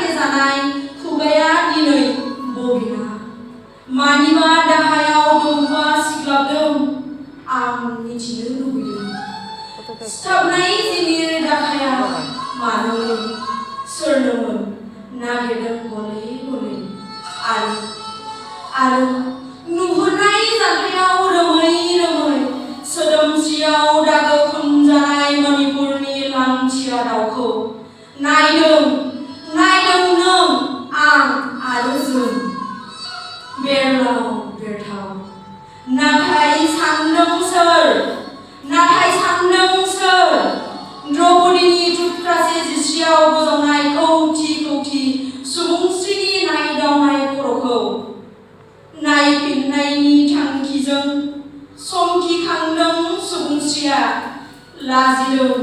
खाथेजानाय खुगाया दिनै बबेना मानिबा दाहायाव दौबा सिग्लाबदों आं मिथिनो लुबैदों सिथाबनाय जिनिर दाखाया मानोमोन सोरनोमोन नागिरदों गले गले आरो नुहुरनाय जानथायाव रोमै रोमै सोदोमस्रियाव दागो फुनजानाय मणिपुरनि लांथिया दाउखौ नायदों नों आं आरो जों बेरलाव बेरथाव नाथाय सानदों सोर द्रौपदीनि थुख्रासे जिस्रियाव गोजावनाय खौथि सुबुंस्रिनि नायदावनाय खर'खौ नायफिननायनि थांखिजों समखिखांदों सुबुंस्रिया लाजिदों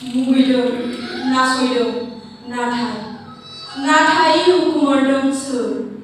मुगैदों नासयदों नाथाय हुखुमोरदों सोर